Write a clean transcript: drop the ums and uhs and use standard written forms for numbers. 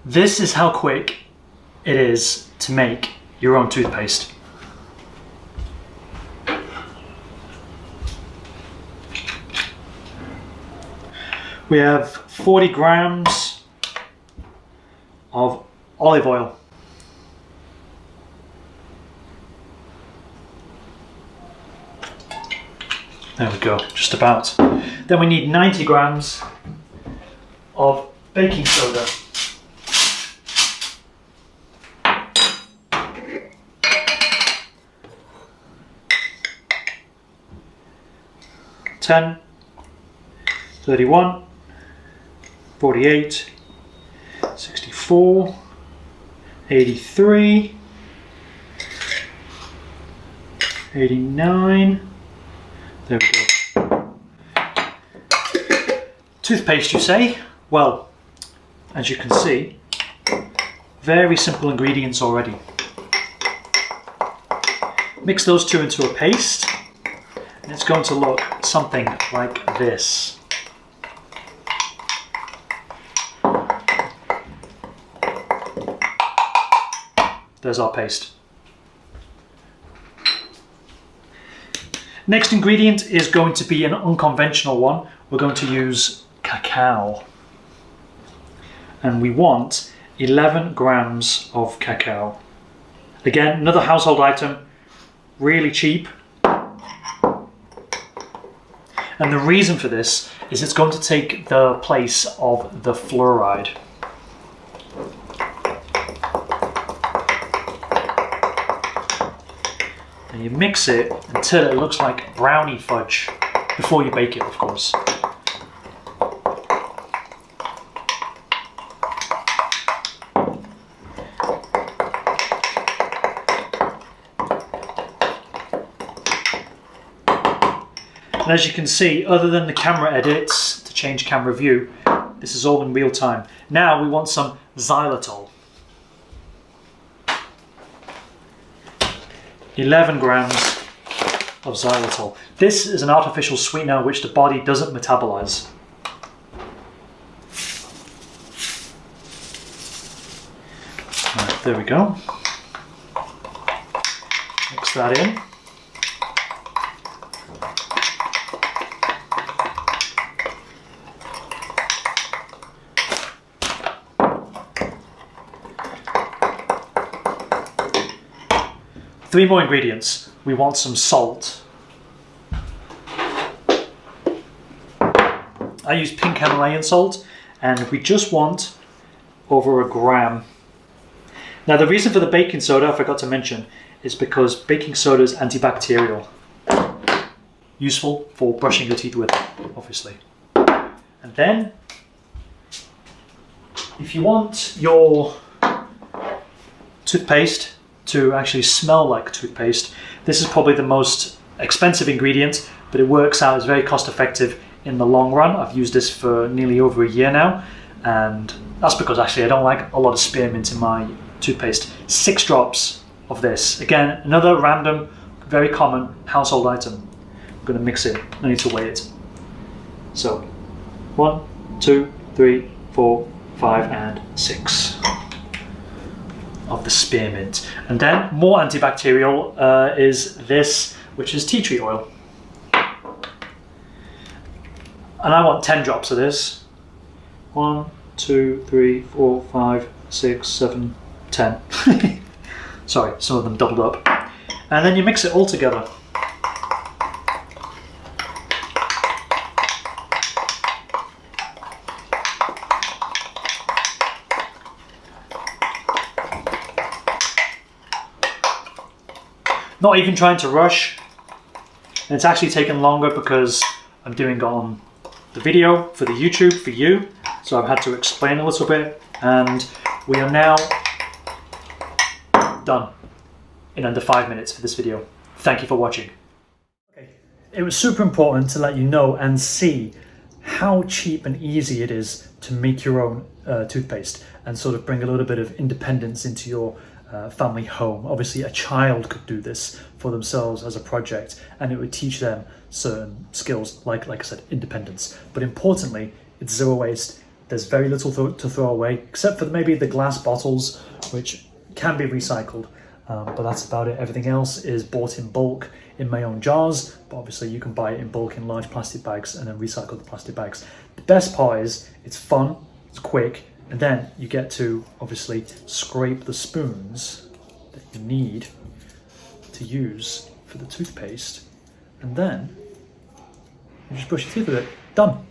This is how quick it is to make your own toothpaste. We have 40 grams of olive oil. There we go, just about. Then we need 90 grams of baking soda. $10, $31, $48, $64, $83, $89. There we go. Toothpaste, you say? Well, as you can see, very simple ingredients already. Mix those two into a paste, and it's going to look something like this. There's our paste. Next ingredient is going to be an unconventional one. We're going to use cacao. And we want 11 grams of cacao. Again, another household item, really cheap. And the reason for this is it's going to take the place of the fluoride. And you mix it until it looks like brownie fudge, before you bake it, of course. And as you can see, other than the camera edits to change camera view, this is all in real time. Now we want some xylitol. 11 grams of xylitol. This is an artificial sweetener which the body doesn't metabolize. Right, there we go. Mix that in. Three more ingredients. We want some salt. I use pink Himalayan salt, and we just want over a gram. Now the reason for the baking soda, I forgot to mention, is because baking soda is antibacterial. Useful for brushing your teeth with, obviously. And then, if you want your toothpaste to actually smell like toothpaste, this is probably the most expensive ingredient, but it works out as very cost effective in the long run. I've used this for nearly over a year now, and that's because actually I don't like a lot of spearmint in my toothpaste. 6 drops of this. Again, another random, very common household item. I'm going to mix it. I need to weigh it. So 1, 2, 3, 4, 5, and 6 of the spearmint. And then more antibacterial is this, which is tea tree oil. And I want 10 drops of this. 1, 2, 3, 4, 5, 6, 7, 10. Sorry, some of them doubled up. And then you mix it all together. Not even trying to rush. And it's actually taken longer because I'm doing it on the video for the YouTube for you. So I've had to explain a little bit, and we are now done in under 5 minutes for this video. Thank you for watching. Okay. It was super important to let you know and see how cheap and easy it is to make your own toothpaste and sort of bring a little bit of independence into your family home. Obviously a child could do this for themselves as a project, and it would teach them certain skills like I said, independence. But importantly, it's zero waste, There's very little to throw away, except for maybe the glass bottles, which can be recycled. But that's about it. Everything else is bought in bulk in my own jars, but obviously you can buy it in bulk in large plastic bags and then recycle the plastic bags. The best part is it's fun, it's quick, and then you get to obviously scrape the spoons that you need to use for the toothpaste, and then you just brush your teeth with it. Done.